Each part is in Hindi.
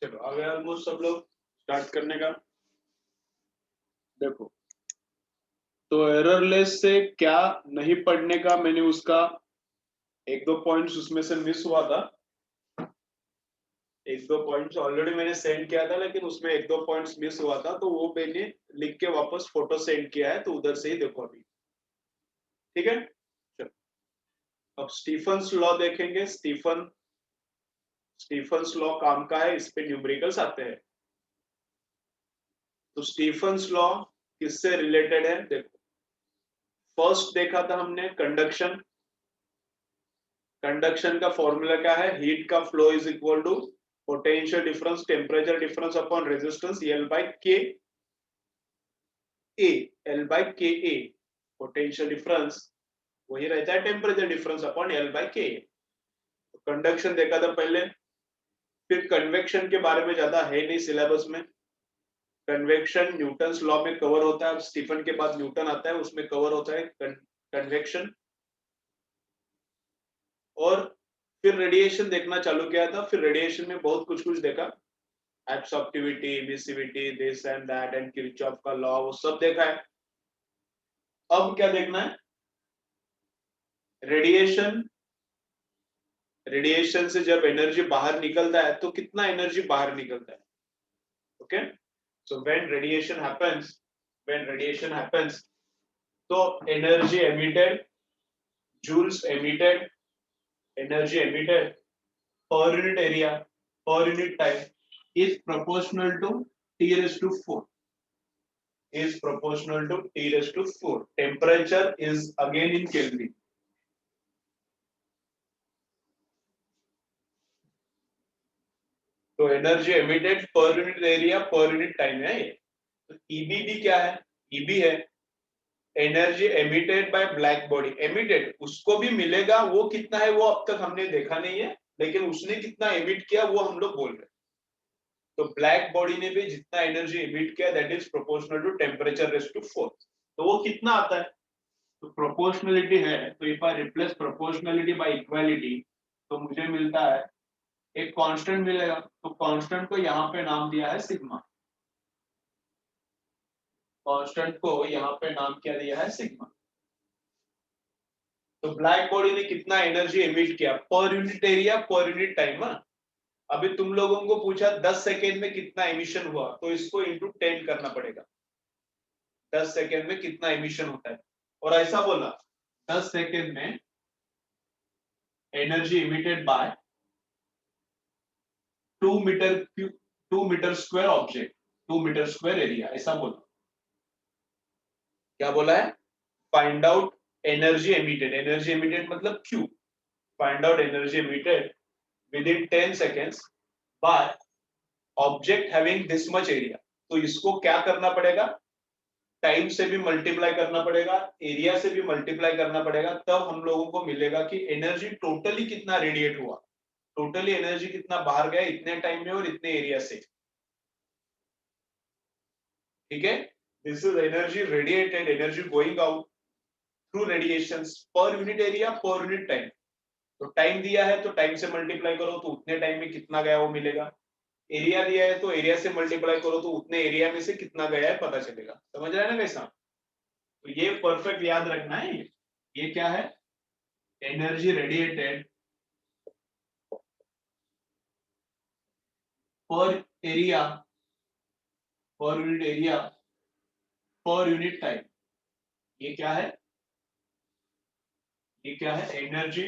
चलो आ गया ऑलमोस्ट सब लोग स्टार्ट करने का। देखो, तो एररलेस से क्या नहीं पढ़ने का, मैंने उसका एक दो पॉइंट्स उसमें से मिस हुआ था। एक दो पॉइंट्स ऑलरेडी मैंने सेंड किया था, लेकिन उसमें एक दो पॉइंट्स मिस हुआ था, तो वो मैंने लिख के वापस फोटो सेंड किया है, तो उधर से ही देखो अभी। ठीक है, चलो अब स्टीफन्स लॉ देखेंगे। स्टीफन्स लॉ काम का है, इस पे न्यूमेरिकल्स आते हैं। तो स्टीफन्स लॉ किससे रिलेटेड है देखो। फर्स्ट देखा था हमने कंडक्शन। कंडक्शन का फॉर्मूला क्या है, हीट का flow is equal to potential difference temperature difference upon resistance L by K A. L by K A potential difference वही रहता है temperature difference upon L by के। कंडक्शन देखा था पहले। फिर कन्वेक्शन के बारे में ज्यादा है नहीं सिलेबस में। कन्वेक्शन न्यूटन्स लॉ में कवर होता है, स्टीफन के बाद न्यूटन आता है, उसमें कवर होता है कन्वेक्शन। और फिर रेडिएशन देखना चालू किया था। फिर रेडिएशन में बहुत कुछ कुछ देखा, absorptivity, emissivity, this and that and Kirchhoff का लॉ, वो सब देखा है। अब क्या देखना है, रेडिएशन। रेडिएशन से जब एनर्जी बाहर निकलता है तो कितना एनर्जी बाहर निकलता है। Okay, so when radiation happens तो energy emitted, joules emitted, energy emitted per unit area, per unit time is proportional to T raised to 4. Is proportional to T raised to 4. Temperature is again in Kelvin. तो एनर्जी एमिटेड पर unit area per unit time है ये। तो ईबी भी क्या है, ईबी है energy emitted by black body. Emitted उसको भी मिलेगा, वो कितना है वो अब तक हमने देखा नहीं है, लेकिन उसने कितना एमिट किया वो हम लोग बोल रहे हैं। तो ब्लैक बॉडी ने भी जितना एनर्जी एमिट किया that is proportional to temperature raise to 4। तो वो कितना आता है, तो प्रोपोर्शनलिटी है, तो if I replace proportionality by equality तो मुझे मिलता है एक कांस्टेंट मिलेगा। तो कांस्टेंट को यहाँ पे नाम दिया है सिग्मा। कांस्टेंट को यहाँ पे नाम क्या दिया है, सिग्मा। तो ब्लैक बॉडी ने कितना एनर्जी एमिट किया पर unit area per unit time. अभी तुम लोगों को पूछा 10 सेकेंड में कितना एमिशन हुआ, तो इसको इंटू 10 करना पड़ेगा। 10 सेकेंड में कितना एमिशन होता है, और ऐसा बोला 10 सेकेंड में energy emitted by 2 metre square object, 2 metre square area, ऐसा बोला। क्या बोला है, find out energy emitted. Energy emitted मतलब Q. Find out energy emitted within 10 seconds by object having this much area. तो इसको क्या करना पड़ेगा, टाइम से भी मल्टीप्लाई करना पड़ेगा, एरिया से भी मल्टीप्लाई करना पड़ेगा, तब हम लोगों को मिलेगा कि एनर्जी टोटली कितना रेडिएट हुआ, टोटली एनर्जी कितना बाहर गया इतने टाइम में और इतने एरिया से। ठीक है, this is energy radiated, energy going out through radiations पर unit area per unit time. तो टाइम दिया है तो टाइम से मल्टीप्लाई करो तो उतने टाइम में कितना गया वो मिलेगा। एरिया दिया है तो एरिया से मल्टीप्लाई करो तो उतने एरिया में से कितना गया है पता चलेगा। समझ रहे हैं ना कैसा। तो ये परफेक्ट याद रखना है। ये क्या है, एनर्जी रेडिएटेड पर area per unit area per unit time. ये क्या है, ये क्या है, एनर्जी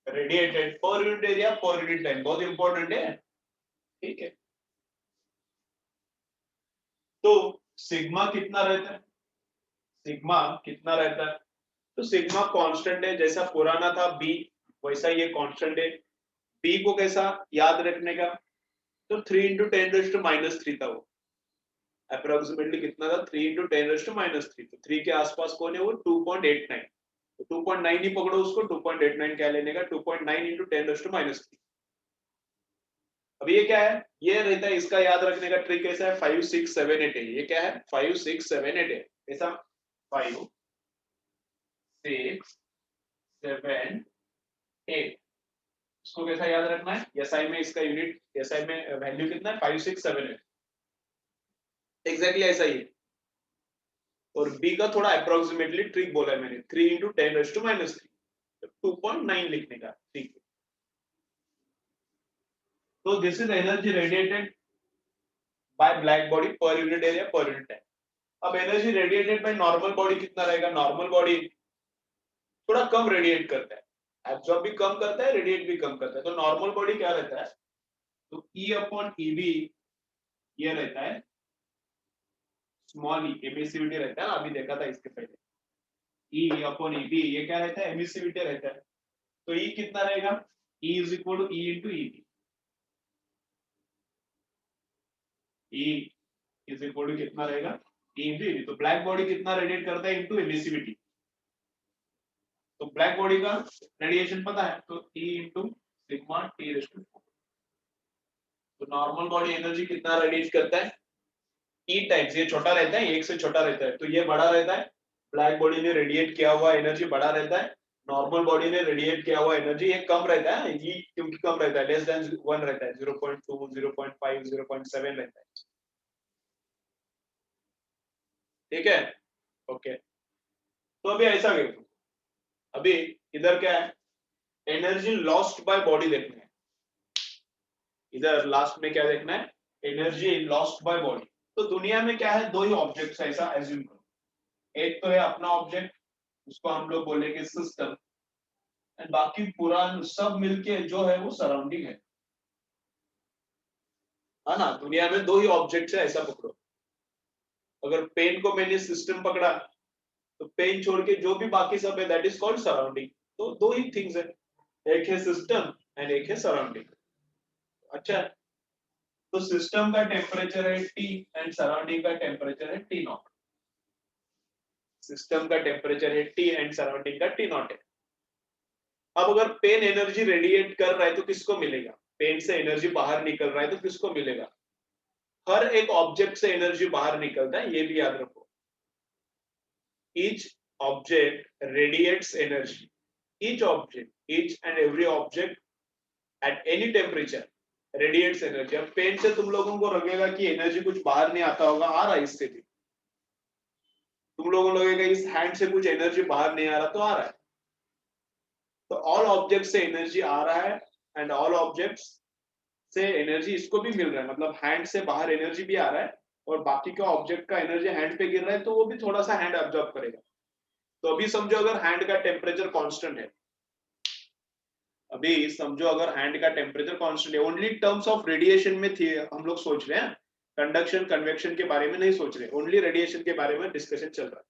रेडिएटेड पर unit area per unit time. बहुत इंपॉर्टेंट है। ठीक है, तो सिग्मा कितना रहता है, सिग्मा कितना रहता है, तो सिग्मा कांस्टेंट है, जैसा पुराना था बी वैसा ये कांस्टेंट है। बी को कैसा याद रखने का, तो 3 इंटू 10⁻³ था वो। अप्रोक्सीमेटली कितना था, 3 इंटू 10⁻³ तो 3 के आसपास कौन है वो 2.89। तो 2.9 ही पकड़ो उसको, 2.89 क्या लेने का, 2.9 इंटू 10⁻³। अब ये क्या है, ये रहता है, इसका याद रखने का ट्रिक कैसा है, 5 6 7 8 है। ये क्या है, 5 6 7 8 है। ऐसा 5 6 7 8। इसको कैसा याद रखना है, एसआई में इसका यूनिट, एसआई में वैल्यू कितना है 5678, एग्जैक्टली ऐसा ही है। और बी का थोड़ा अप्रोक्सीमेटली ट्रिक बोला है मैंने, 3 × 10⁻³ 2.9 लिखने का, ठीक है। तो this is energy radiated by black body per unit area per unit time. अब energy radiated by normal body कितना रहेगा, नॉर्मल बॉडी थोड़ा कम रेडिएट करता है, एब्जॉर्ब भी कम करता है, रेडिएट भी कम करता है। तो नॉर्मल बॉडी क्या रहता है, तो E/EB ये रहता है स्मॉल ई, एमिसिविटी रहता है ना, अभी देखा था इसके पहले, E/EB ये क्या रहता है, एमिसिविटी रहता है। तो E कितना रहेगा, E = E × EB, E कितना रहेगा, E × EB। तो ब्लैक बॉडी कितना रेडिएट करता है इनटू एमिसिविटी, तो ब्लैक बॉडी का रेडिएशन पता है, तो E × σT⁴। तो नॉर्मल बॉडी एनर्जी कितना रेडिएट करता है, E टाइम्स, ये छोटा रहता है, 1 से छोटा रहता है, तो ये बड़ा रहता है। ब्लैक बॉडी ने रेडिएट किया हुआ एनर्जी बड़ा रहता है, नॉर्मल बॉडी ने रेडिएट किया हुआ एनर्जी ये कम रहता है, ये क्योंकि कम रहता है, लेस देन 1 रहता है, 0.2 0.5 0.7 रहता है, ठीक है, ओके। तो अभी ऐसा देखो, अभी इधर क्या है, एनर्जी लॉस्ट बाय बॉडी देखना है, इधर लास्ट में क्या देखना है, एनर्जी लॉस्ट बाय बॉडी। तो दुनिया में क्या है, दो ही ऑब्जेक्ट्स ऐसा एज्यूम करो, एक तो है अपना ऑब्जेक्ट, उसको हम लोग बोलेंगे सिस्टम, एंड बाकी पूरा सब मिलके जो है वो सराउंडिंग है ना। दुनिया में दो ही ऑब्जेक्ट्स है ऐसा पकड़ो, अगर पेन को मैंने सिस्टम पकड़ा तो पेन छोड़ के जो भी बाकी सब है दैट इज कॉल्ड सराउंडिंग। तो दो ही थिंग्स है, एक है सिस्टम एंड एक है सराउंडिंग। अच्छा, तो सिस्टम का टेम्परेचर है T एंड सराउंडिंग का टेम्परेचर है T0। सिस्टम का टेम्परेचर है T एंड सराउंडिंग का T0 है। अब अगर पेन एनर्जी रेडिएट कर रहा है तो किसको मिलेगा, पेन से एनर्जी बाहर निकल रहा है तो किसको मिलेगा, हर एक ऑब्जेक्ट से एनर्जी बाहर निकलता है, ये भी याद रखो। Each object radiates energy. Each object, each and every object at any temperature radiates energy। अब पेन से तुम लोगों को लगेगा कि एनर्जी कुछ बाहर नहीं आता होगा, आ रहा है इससे भी। तुम लोगों को लगेगा इस हैंड से कुछ एनर्जी बाहर नहीं आ रहा, तो आ रहा है। तो ऑल ऑब्जेक्ट से एनर्जी आ रहा है एंड ऑल ऑब्जेक्ट्स से एनर्जी इसको भी मिल रहा है, मतलब हैंड से बाहर एनर्जी भी आ रहा है और बाकी का ऑब्जेक्ट का एनर्जी हैंड पे गिर रहा है तो वो भी थोड़ा सा हैंड एब्जॉर्ब करेगा। तो अभी समझो अगर हैंड का टेम्परेचर कांस्टेंट है, अभी समझो अगर हैंड का टेम्परेचर कांस्टेंट है, ओनली टर्म्स ऑफ रेडिएशन में थी हम लोग सोच रहे हैं, कंडक्शन कन्वेक्शन के बारे में नहीं सोच रहे, ओनली रेडिएशन के बारे में डिस्कशन चल रहा है।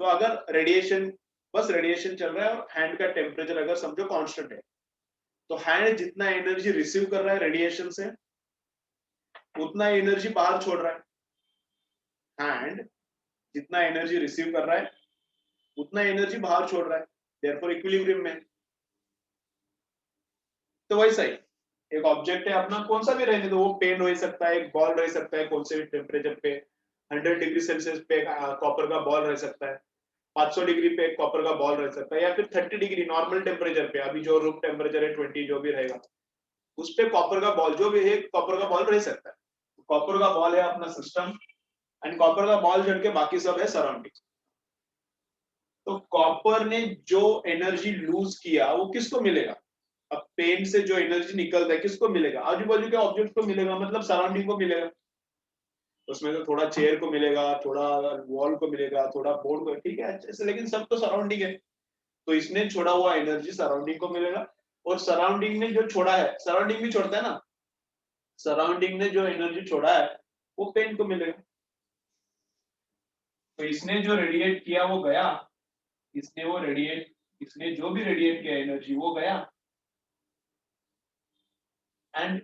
तो अगर रेडिएशन, बस रेडिएशन चल रहा है और हैंड का टेम्परेचर अगर समझो कांस्टेंट है, तो हैंड जितना एनर्जी रिसीव कर रहा है रेडिएशन से उतना एनर्जी बाहर छोड़ रहा है। हैंड जितना एनर्जी रिसीव कर रहा है उतना एनर्जी बाहर छोड़ रहा है, देयरफॉर इक्विलिब्रियम में। तो वैसा ही एक ऑब्जेक्ट है अपना, कौन सा भी रहने दो, वो पेन हो सकता है, एक बॉल रह सकता है, कौन से भी टेम्परेचर पे 100 डिग्री सेल्सियस पे कॉपर का बॉल रह सकता है, 500 डिग्री पे कॉपर का बॉल रह सकता है, या फिर 30 डिग्री नॉर्मल टेम्परेचर पे, अभी जो रूम टेम्परेचर है 20 जो भी रहेगा उस पे कॉपर का बॉल जो भी है कॉपर का बॉल रह सकता है। कॉपर का बॉल है अपना सिस्टम एंड कॉपर का बॉल छोड़ के बाकी सब है सराउंडिंग। तो कॉपर ने जो एनर्जी लूज किया वो किसको मिलेगा, अब पेन से जो एनर्जी निकलता है किसको मिलेगा, आजू बाजू के ऑब्जेक्ट को मिलेगा, मतलब सराउंडिंग को मिलेगा। उसमें तो थोड़ा चेयर को मिलेगा, थोड़ा वॉल को मिलेगा, थोड़ा बोर्ड को, ठीक है अच्छे से, लेकिन सब तो सराउंडिंग है। तो इसने छोड़ा हुआ एनर्जी सराउंडिंग को मिलेगा, और सराउंडिंग ने जो छोड़ा है, सराउंडिंग भी छोड़ता है ना, सराउंडिंग ने जो एनर्जी छोड़ा है वो पेन को मिलेगा। तो इसने जो रेडिएट किया वो गया, इसने जो भी रेडिएट किया एनर्जी वो गया, एंड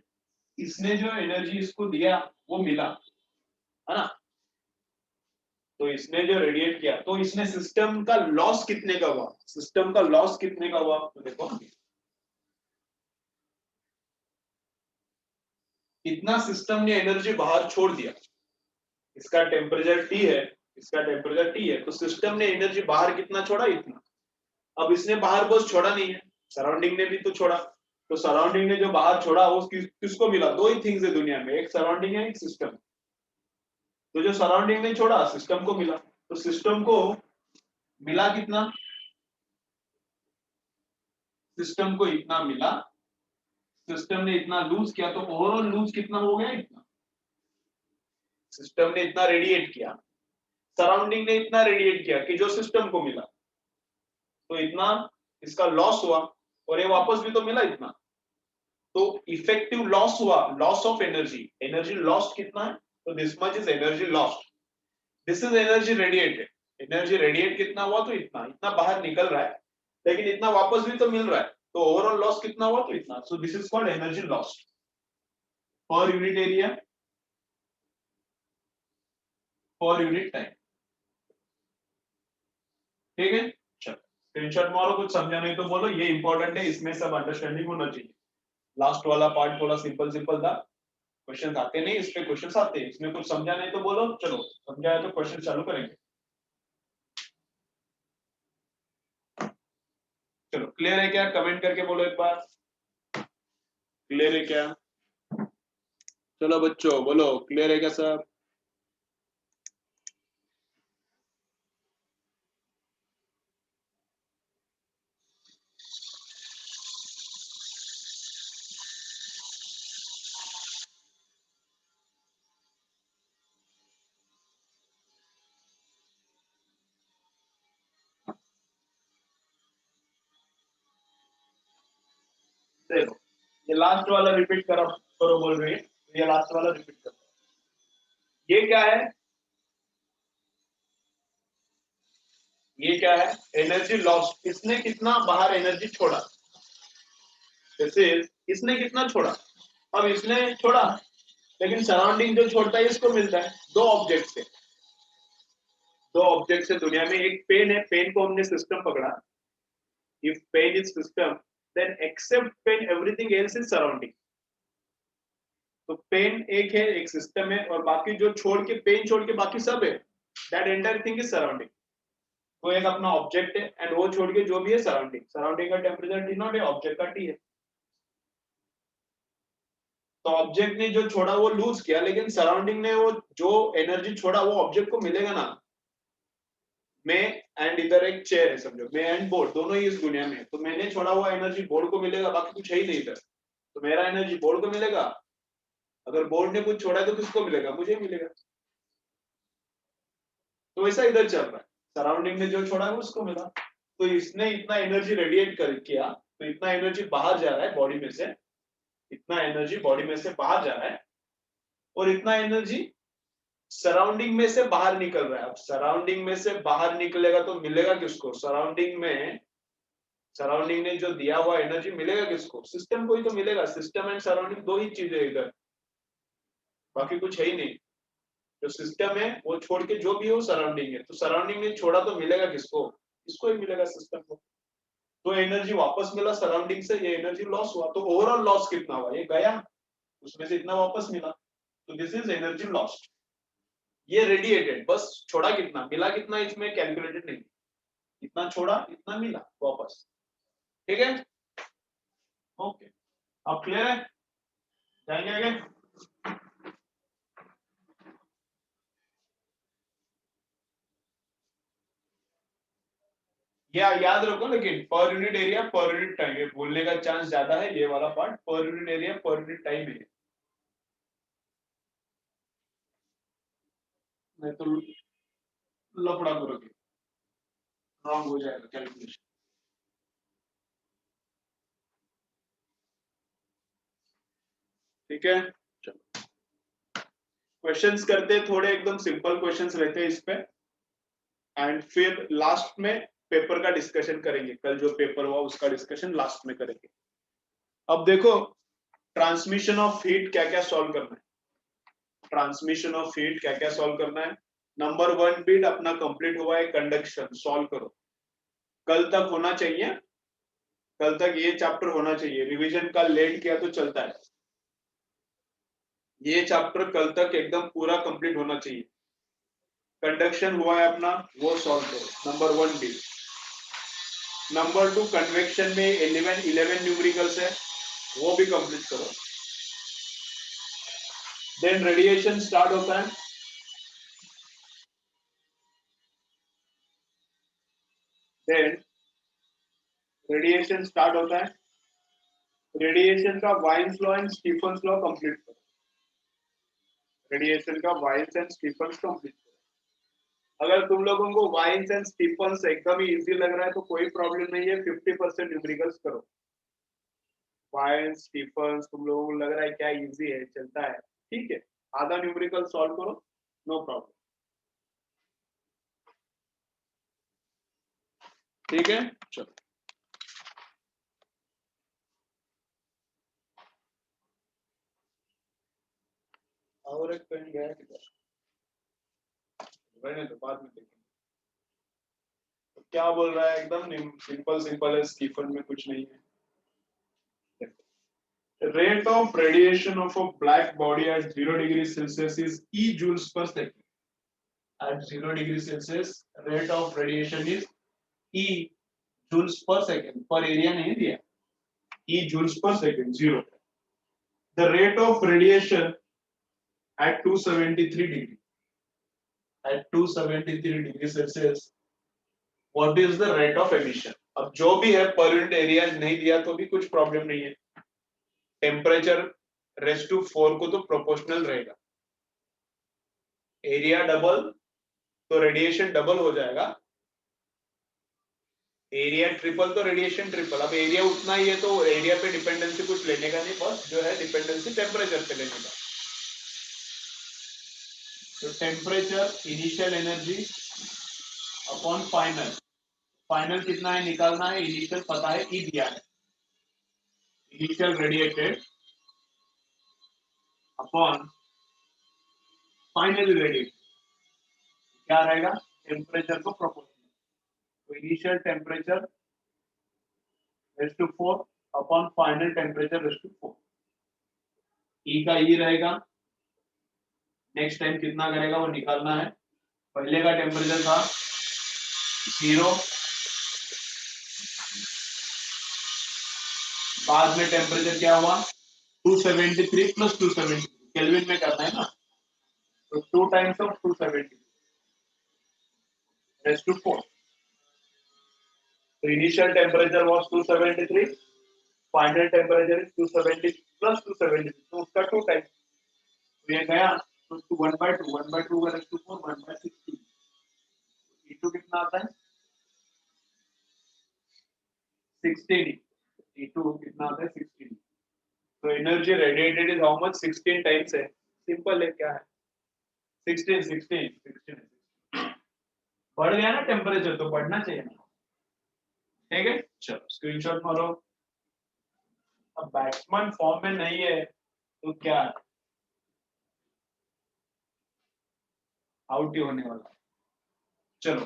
इसने जो एनर्जी इसको दिया वो मिला, है ना। तो इसने जो रेडिएट किया, तो इसने सिस्टम का लॉस कितने का हुआ, सिस्टम का लॉस कितने का हुआ, तो देखो इतना सिस्टम ने एनर्जी बाहर छोड़ दिया, इसका टेम्परेचर T है, इसका टेम्परेचर T है, तो सिस्टम ने एनर्जी बाहर कितना छोड़ा, इतना। अब इसने बाहर बस छोड़ा नहीं है, सराउंडिंग ने भी तो छोड़ा, तो सराउंडिंग ने जो बाहर छोड़ा वो किसको मिला? दो ही थिंग्स है दुनिया में, एक सराउंडिंग है, एक सिस्टम। तो जो सराउंडिंग ने छोड़ा सिस्टम को मिला, तो सिस्टम को मिला कितना? सिस्टम को इतना मिला, सिस्टम ने इतना लूज किया, तो ओवरऑल लूज कितना हो गया? इतना। सिस्टम ने इतना रेडिएट किया, सराउंडिंग ने इतना रेडिएट किया कि जो सिस्टम को मिला, तो इतना इसका लॉस हुआ, और ये वापस भी तो मिला इतना। तो इफेक्टिव लॉस हुआ, loss of energy, energy lost कितना है? तो this much is energy lost, this is energy radiated. Energy radiate कितना हुआ? तो इतना, इतना बाहर निकल रहा है, लेकिन इतना वापस भी तो मिल रहा है, तो ओवरऑल लॉस कितना हुआ? तो इतना। So this is called energy lost पर unit area, per unit time. ठीक है, चलो स्क्रीनशॉट मारो, कुछ समझा नहीं तो बोलो, ये इंपॉर्टेंट है, इसमें सब अंडरस्टैंडिंग होना चाहिए। लास्ट वाला पार्ट थोड़ा सिंपल सिंपल था, क्वेश्चन आते नहीं, इस पे क्वेश्चन आते हैं, इसमें कुछ समझा नहीं तो बोलो, चलो समझाया तो क्वेश्चन चालू करेंगे। चलो क्लियर है क्या? कमेंट करके बोलो एक बार, क्लियर है क्या? चलो बच्चों बोलो, क्लियर है क्या सब? देखो ये लास्ट वाला रिपीट करो बोल रही है, ये लास्ट वाला रिपीट करो। ये क्या है? ये क्या है? Energy loss. इसने कितना बाहर एनर्जी छोड़ा? जैसे इसने कितना छोड़ा? अब इसने छोड़ा, लेकिन सराउंडिंग जो छोड़ता है इसको मिलता है। दो ऑब्जेक्ट से, दो ऑब्जेक्ट से दुनिया में, एक पेन है, पेन को हमने सिस्टम पकड़ा। If pen is system, then except pen everything else is surrounding. तो पेन एक है, एक सिस्टम है, और बाकी जो छोड़ के, पेन छोड़ के बाकी सब है, that entire thing is surrounding. तो एक अपना ऑब्जेक्ट है, एंड वो छोड़ के जो भी है सराउंडिंग। सराउंडिंग का टेम्परेचर टी नॉट है, ऑब्जेक्ट का टी है। तो ऑब्जेक्ट ने जो छोड़ा वो लूज किया, लेकिन सराउंडिंग ने वो जो एनर्जी छोड़ा वो ऑब्जेक्ट को मिलेगा ना। मैं एंड इधर एक चेयर है समझो, मैं एंड बोर्ड दोनों ही इस दुनिया में है, तो मैंने छोड़ा हुआ एनर्जी बोर्ड को मिलेगा, बाकी कुछ है ही नहीं इधर, तो मेरा एनर्जी बोर्ड को मिलेगा। अगर बोर्ड ने कुछ छोड़ा है तो किसको मिलेगा? मुझे मिलेगा। तो वैसा इधर चल रहा है, सराउंडिंग ने जो छोड़ा है उसको मिला। तो इसने इतना एनर्जी रेडिएट कर किया, तो इतना एनर्जी बाहर जा रहा है बॉडी में से, इतना एनर्जी बॉडी में से बाहर जा रहा है, और इतना एनर्जी सराउंडिंग में से बाहर निकल रहा है। अब सराउंडिंग में से बाहर निकलेगा तो मिलेगा किसको? सराउंडिंग में, सराउंडिंग ने जो दिया हुआ एनर्जी मिलेगा किसको? सिस्टम को ही तो मिलेगा। सिस्टम एंड सराउंडिंग दो ही चीजें इधर, बाकी कुछ है ही नहीं। जो सिस्टम है वो छोड़ के जो भी है वो सराउंडिंग है, तो सराउंडिंग ने छोड़ा तो मिलेगा किसको? इसको ही मिलेगा, सिस्टम को। तो एनर्जी वापस मिला सराउंडिंग से, ये एनर्जी लॉस हुआ, तो ओवरऑल लॉस कितना हुआ? ये गया, उसमें से इतना वापस मिला, तो दिस इज एनर्जी लॉस्ट। ये रेडिएटेड, बस छोड़ा कितना, मिला कितना, इसमें कैलकुलेटेड नहीं। इतना छोड़ा, इतना मिला वापस। ठीक है, ओके, अब क्लियर है? जाएंगे आगे। याद रखो, लेकिन पर unit area per unit time, ये बोलने का चांस ज्यादा है, ये वाला पार्ट पर unit area per unit time है, नहीं तो लफड़ा करोगे, रॉन्ग हो जाएगा कैलकुलेशन। ठीक है, चलो क्वेश्चंस करते हैं, थोड़े एकदम सिंपल क्वेश्चंस रहते हैं इस पे, एंड फिर लास्ट में पेपर का डिस्कशन करेंगे। कल जो पेपर हुआ उसका डिस्कशन लास्ट में करेंगे। अब देखो, ट्रांसमिशन ऑफ हीट क्या क्या सॉल्व करना है, ट्रांसमिशन ऑफ हीट क्या क्या सॉल्व करना है। नंबर 1 बिट अपना कंप्लीट हुआ है, कंडक्शन सॉल्व करो, कल तक होना चाहिए, कल तक ये चैप्टर होना चाहिए। रिवीजन का लेट किया तो चलता है, ये चैप्टर कल तक एकदम पूरा कंप्लीट होना चाहिए। कंडक्शन हुआ है अपना, वो सॉल्व करो, नंबर 1 बिट। नंबर 2 कन्वेक्शन में 11 न्यूमेरिकल्स है, वो भी कंप्लीट करो। देन रेडिएशन स्टार्ट होता है, देन रेडिएशन स्टार्ट होता है, रेडिएशन का Wien's law and Stefan's law complete करो, रेडिएशन का वाइन्स एंड स्टीफन्स कंप्लीट करो। अगर तुम लोगों को वाइन्स एंड स्टीफन्स एकदम ही इजी लग रहा है तो कोई प्रॉब्लम नहीं है, 50% न्यूमेरिकल्स करो। वाइन्स स्टीफन्स तुम लोगों को लग रहा है क्या इजी है, चलता है, ठीक है, आधा न्यूमेरिकल सॉल्व करो, नो प्रॉब्लम, ठीक है। चलो और एक पेन गया किधर, रहने दो, बाद में देखेंगे। तो क्या बोल रहा है, एकदम सिंपल सिंपल है, स्टीफन में कुछ नहीं है। Rate of radiation of a black body at 0 degrees Celsius is E joules per second. At 0 degrees Celsius, rate of radiation is E joules per second. Per area नहीं दिया, E joules per second, 0. The rate of radiation at 273 degrees. At 273 degrees Celsius, what is the rate of emission? अब जो भी है per unit area नहीं दिया तो भी कुछ प्रॉब्लम नहीं है। टेम्परेचर रेस्ट टू 4 को तो प्रोपोर्शनल रहेगा, एरिया डबल तो रेडिएशन डबल हो जाएगा, एरिया ट्रिपल तो रेडिएशन ट्रिपल। अब एरिया उतना ही है तो एरिया पे डिपेंडेंसी कुछ लेने का नहीं, बस जो है डिपेंडेंसी टेम्परेचर पे लेने का। तो temperature initial energy upon final, final कितना है निकालना है, इनिशियल पता है ई दिया है, initial radiated upon final radiated क्या रहेगा, टेम्परेचर को प्रोपोर्शनल। तो initial temperature raise to 4 upon final temperature raise to 4, E का ई रहेगा, नेक्स्ट टाइम कितना करेगा वो निकालना है। पहले का टेम्परेचर था 0, बाद में टेम्परेचर क्या हुआ 273 प्लस 273, केल्विन में करना है ना, तो 2 टाइम्स ऑफ 273 रेज़ टू 4। तो initial temperature was 273, final temperature is 270 plus 273, तो उसका 2 टाइम्स, तो ये गया तो 1/2 1/2 का रेज़ टू 4 1/16, E2 कितना आता है 16, E2 कितना आता है 16। तो energy radiated is how much, 16 times है, सिंपल है, क्या है 16 16 16। बढ़ गया ना टेम्परेचर तो बढ़ना चाहिए ना, ठीक है। चलो स्क्रीनशॉट मारो। अब बैट्समैन फॉर्म में नहीं है तो क्या है, आउट ही होने वाला। चलो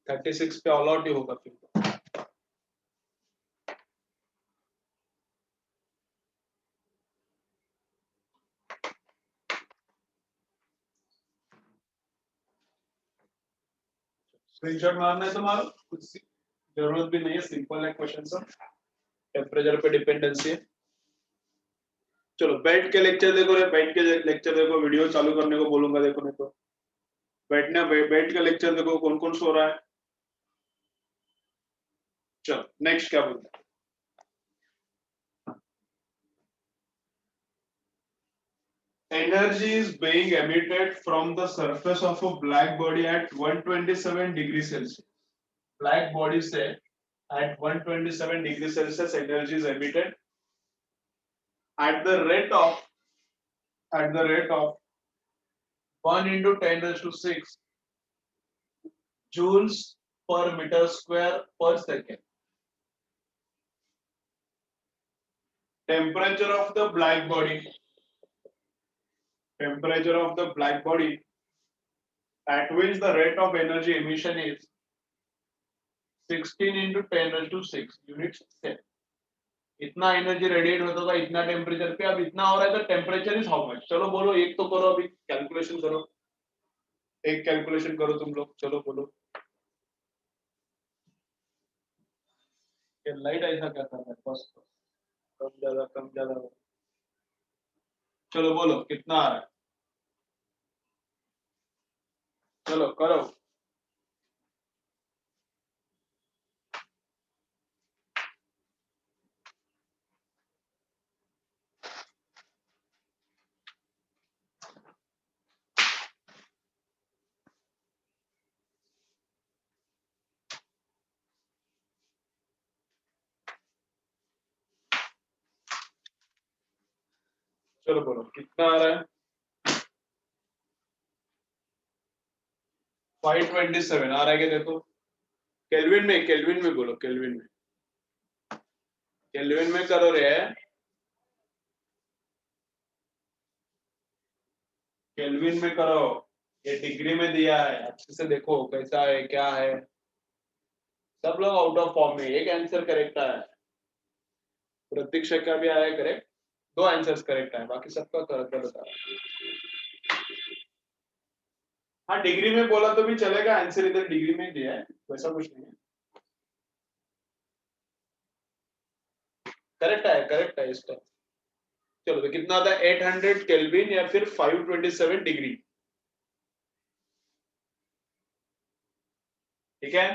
36 पे ऑल आउट ही होगा फिर तो। स्क्रीनशॉट मारना है तो मारो, कुछ जरूरत भी नहीं है, सिंपल है क्वेश्चन सब, टेम्परेचर पे डिपेंडेंसी है। चलो बैठ के लेक्चर देखो रे, बैठ के लेक्चर देखो, वीडियो चालू करने को बोलूंगा देखो, नहीं तो बैठना, बैठ के लेक्चर देखो कौन कौन सो रहा है। चलो नेक्स्ट क्या बोलते हैं, energy is being emitted from the surface of a black body at 127 degrees Celsius. Black body से at 127 degrees Celsius energy is emitted at the rate of 1 into 10 raised to 6 joules per meter square per second. Temperature of the black body, temperature of the black body at which the rate of energy emission is 16 into 10 raised to 6 units cell. इतना एनर्जी रेडिएट होता था इतना टेम्परेचर पे, अब इतना हो रहा है तो टेम्परेचर इज हाउ मच। चलो बोलो, एक तो करो, अभी कैलकुलेशन करो, एक कैलकुलेशन करो तुम लोग, चलो बोलो। ये लाइट ऐसा क्या कर रहा है? बस कम ज्यादा कम ज्यादा। चलो बोलो कितना आ रहा है, चलो करो। चलो बोलो कितना आ रहा है? 527 आ रहा है क्या देखो। केल्विन में बोलो, केल्विन में करो रे। केल्विन में करो। ये डिग्री में दिया है, अच्छे से देखो कैसा है क्या है। सब लोग आउट ऑफ फॉर्म में, एक आंसर करेक्ट है। प्रतीक्षा का भी आया करेक्ट, दो आंसर्स करेक्ट है, बाकी सबका गलत आया। हाँ डिग्री में बोला तो भी चलेगा, आंसर इधर डिग्री में दिया है, वैसा कुछ नहीं है। करेक्ट है इस टाइम। चलो तो कितना आता है, 800 केल्विन या फिर 527 डिग्री। ठीक है,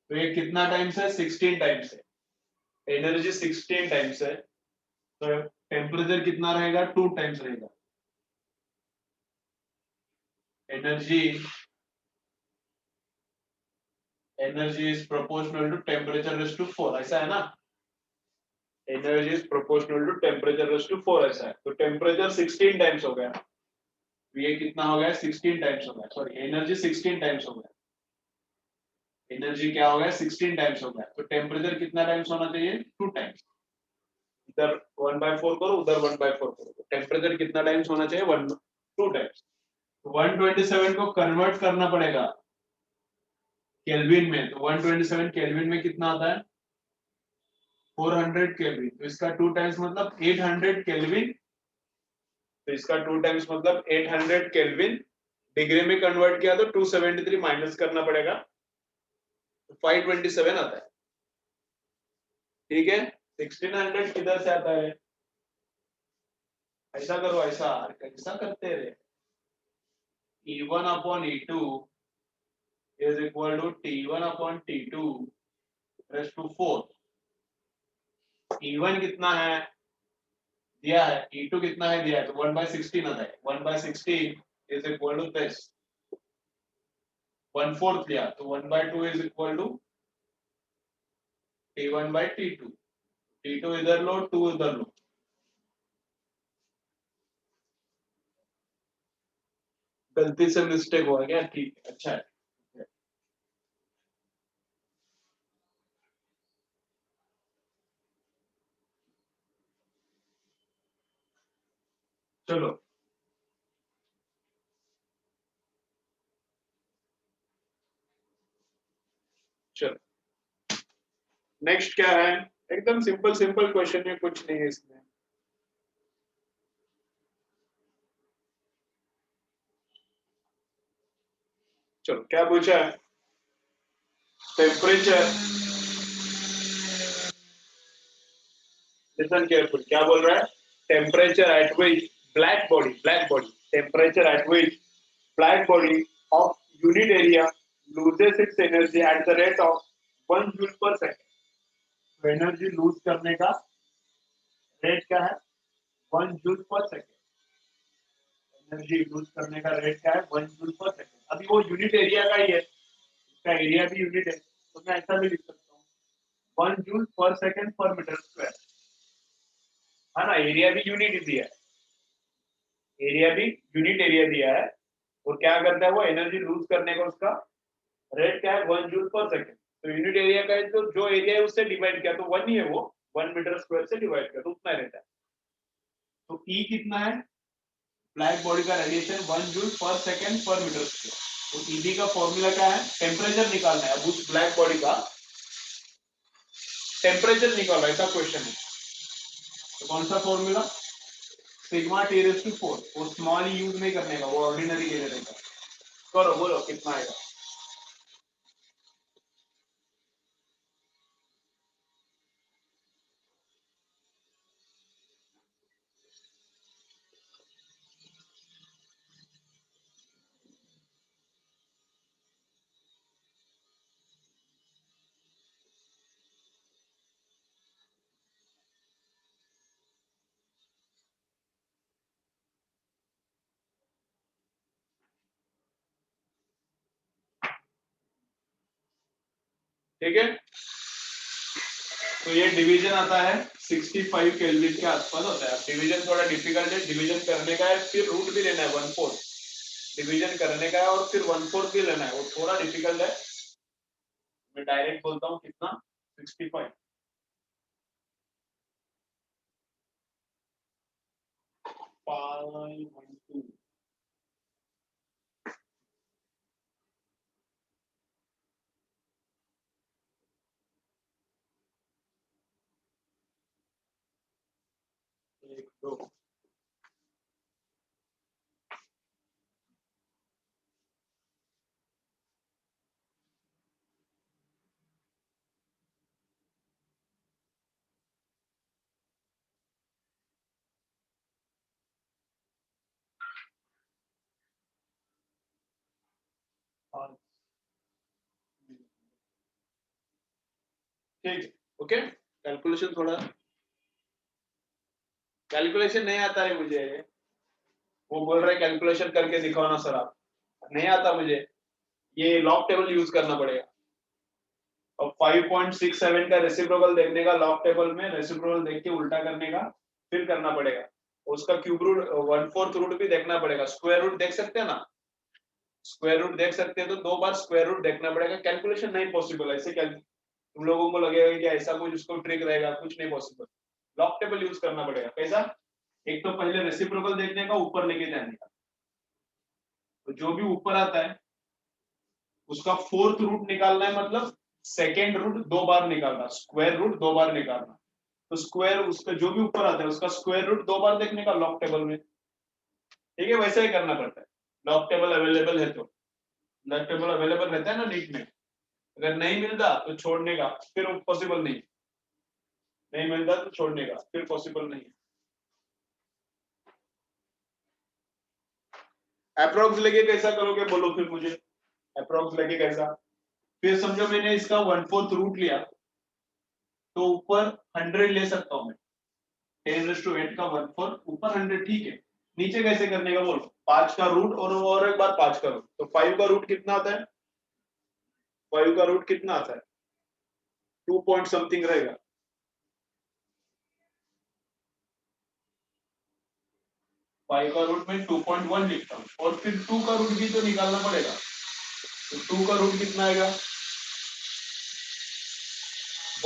तो ये कितना टाइम्स है, 16 टाइम्स है। एनर्जी 16 टाइम्स है, तो टेम्परेचर कितना रहेगा, 2 टाइम्स रहेगा। Energy energy is proportional to temperature raise to 4, ऐसा है ना। Energy is proportional to temperature raise to 4 ऐसा है, तो टेम्परेचर 16 टाइम्स हो गया, तो ये कितना हो गया, 16 टाइम्स हो गया, सॉरी एनर्जी 16 टाइम्स हो गया। एनर्जी क्या हो गया, 16 टाइम्स हो गया, तो टेम्परेचर कितना टाइम्स होना चाहिए, 2 टाइम्स। इधर 1/4 करो, उधर 1/4 करो, तो टेम्परेचर कितना टाइम्स होना चाहिए, 2 टाइम्स। 127 को कन्वर्ट करना पड़ेगा केल्विन में, तो 127 केल्विन में कितना आता है, 400 केल्विन, तो इसका 2 टाइम्स मतलब 800 केल्विन, तो इसका 2 टाइम्स मतलब 800 केल्विन। डिग्री में कन्वर्ट किया तो 273 माइनस करना पड़ेगा, तो 527 आता है। ठीक है, 1600 किधर से आता है, ऐसा करो, ऐसा कैसा करते रहे। E1 upon E2 is equal to T1 upon T2 raise to 4। E1 कितना है दिया है, E2 कितना है दिया है, तो 1/16 आता है। 1/16 is equal to this 1/4 लिया, तो 1/2 is equal to T1 by T2। T2 इधर लो, 2 इधर लो। गलती से मिस्टेक हो गया, ठीक है, अच्छा है। चलो चलो नेक्स्ट क्या है, एकदम सिंपल सिंपल क्वेश्चन है, कुछ नहीं है इसमें। चलो क्या पूछा है, टेम्परेचर, लिसन केयरफुल, क्या बोल रहा है, temperature at which black body temperature at which black body of unit area loses its energy at the rate of 1 joule per second। तो एनर्जी लूज करने का रेट क्या है, 1 जूल पर सेकेंड। एनर्जी लूज करने का रेट क्या है, 1 जूल पर सेकेंड। अभी वो यूनिट एरिया का ही है, इसका एरिया भी यूनिट है, तो मैं ऐसा भी लिख सकता हूँ, 1 जूल पर सेकेंड पर मीटर स्क्वायर, है ना। एरिया भी यूनिट ही दिया है, एरिया भी यूनिट एरिया दिया है, और क्या करता है वो, एनर्जी लूज करने का उसका रेट क्या है, 1 जूल पर सेकेंड। तो यूनिट एरिया का है, तो जो एरिया है उससे डिवाइड किया तो 1 ही है वो, 1 मीटर स्क्वायर से डिवाइड किया तो उतना रहता है। तो ई कितना है, ब्लैक बॉडी का रेडिएशन 1 जूल पर सेकेंड पर मीटर स्क्वायर। तो ईबी का फॉर्मूला क्या है, टेम्परेचर निकालना है, अब उस ब्लैक बॉडी का टेम्परेचर निकालना, ऐसा क्वेश्चन है। तो कौन सा formula, sigma T raise to 4, वो स्मॉल यूज नहीं करने का, वो ऑर्डिनरी ले लेने का। करो बोलो कितना आएगा। ठीक है, तो ये डिवीजन आता है 65 केल्विन के आसपास होता है। डिवीजन थोड़ा डिफिकल्ट है, डिवीजन करने का है, फिर रूट भी लेना है 1/4, डिवीजन करने का है और फिर 1/4 भी लेना है, वो थोड़ा डिफिकल्ट है। मैं डायरेक्ट बोलता हूँ कितना, 65 512 1 2 5। ठीक, ओके। कैलकुलेशन थोड़ा, कैलकुलेशन नहीं आता है मुझे, वो बोल रहे कैलकुलेशन करके दिखाओ ना सर, आप नहीं आता मुझे, ये लॉग टेबल यूज करना पड़ेगा। और 5.67 का रेसिप्रोकल देखने का, लॉग टेबल में रेसिप्रोकल देख के उल्टा करने का, फिर करना पड़ेगा। उसका क्यूब रूट 1/4 रूट भी देखना पड़ेगा। स्क्वायर रूट देख सकते हैं ना, स्क्वायर रूट देख सकते हैं तो 2 बार स्क्वायर रूट देखना पड़ेगा। कैलकुलेशन नहीं पॉसिबल ऐसे, तुम लोगों को लगेगा कि ऐसा कुछ उसको ट्रिक रहेगा, कुछ नहीं पॉसिबल। लॉग टेबल यूज करना पड़ेगा। कैसा, एक तो पहले रेसिप्रोकल देखने का, ऊपर लेके जाने का, तो जो भी ऊपर आता है उसका 4th रूट निकालना है, मतलब सेकेंड रूट 2 बार निकालना, स्क्वायर रूट 2 बार निकालना। तो स्क्वायर उसका जो भी ऊपर आता है उसका स्क्वायर रूट 2 बार देखने का लॉग टेबल में। ठीक है, वैसे ही करना पड़ता है। लॉग टेबल अवेलेबल है तो, लॉग टेबल अवेलेबल रहता है ना नीट में, अगर नहीं मिलता तो छोड़ने का, फिर पॉसिबल नहीं, नहीं मिलता तो छोड़ने का, फिर पॉसिबल नहीं। अप्रोक्स लेके कैसा करोगे बोलो फिर मुझे, अप्रोक्स लेके कैसा, फिर समझो मैंने इसका 1/4 रूट लिया, तो ऊपर 100 ले सकता हूँ मैं, 10⁻8 का 1/4 ऊपर 100, ठीक है। नीचे कैसे करने का बोलो, 5 का रूट और एक बार 5 का रूट, तो 5 का रूट कितना आता है, 5 का रूट कितना आता है, 2 पॉइंट समथिंग रहेगा। 5 का रूट में 2.1 लिखता हूँ, और फिर 2 का रूट भी तो निकालना पड़ेगा, तो 2 का रूट कितना आएगा,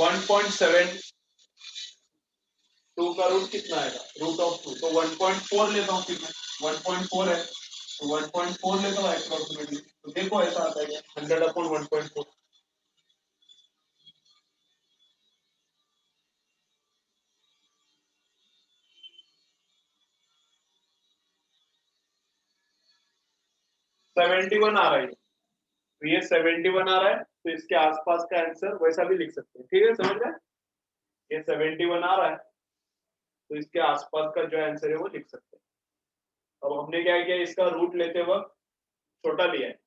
1.7। 2 का रूट कितना आएगा, रूट ऑफ 2, तो 1.4 लेता हूँ, फिर मैं 1.4 है तो 1.4 लेता हूँ अप्रोक्सीमेटली, तो देखो ऐसा आता है 100/1.4। 71 आ रहा है, तो ये 71 आ रहा है, तो इसके आसपास का आंसर वैसा भी लिख सकते हैं। ठीक है, समझ रहे हैं, ये 71 आ रहा है, तो इसके आसपास का जो आंसर है वो लिख सकते हैं। अब हमने क्या किया, इसका रूट लेते वक्त छोटा लिया है,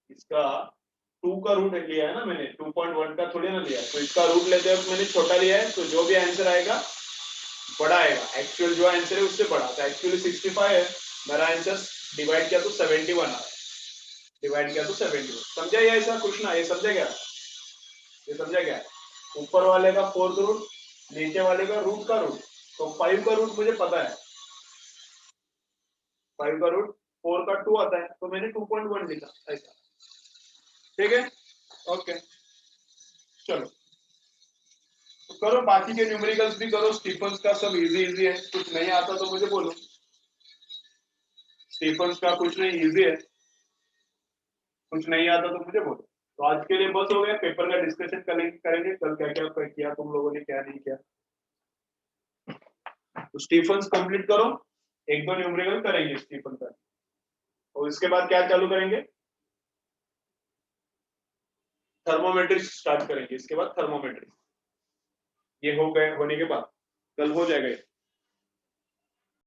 इसका 2 का रूट लिया है ना मैंने, 2.1 का थोड़ी ना लिया, तो इसका रूट लेते वक्त मैंने छोटा लिया है, तो जो भी आंसर आएगा बड़ा आएगा, एक्चुअल जो आंसर है उससे बड़ा, तो एक्चुअली 65 है मेरा आंसर, डिवाइड किया तो 71 आ रहा है, डिवाइड किया तो 71। समझा ये ऐसा कृष्णा, ये समझा क्या, ये समझा क्या, ऊपर वाले का 4th रूट, नीचे वाले का रूट, तो 5 का रूट मुझे पता है, 5 का रूट 4 का 2 आता है, तो मैंने 2.1 लिखा ऐसा। ठीक है, ओके, चलो तो करो, बाकी के न्यूमेरिकल्स भी करो, स्टीफन्स का सब इजी इजी है, कुछ नहीं आता तो मुझे बोलो, स्टीफन्स का कुछ नहीं, इजी है, कुछ नहीं आता तो मुझे बोलो। तो आज के लिए बस हो गया, पेपर का डिस्कशन करेंगे कल, क्या क्या किया तुम लोगों ने, क्या नहीं किया। तो स्टीफन्स कंप्लीट करो, एक दो न्यूमेरिकल करेंगे स्टीफन का, और इसके बाद क्या चालू करेंगे, थर्मोमेट्री स्टार्ट करेंगे, इसके बाद थर्मोमेट्री, ये हो गए, होने के बाद कल हो जाएगा।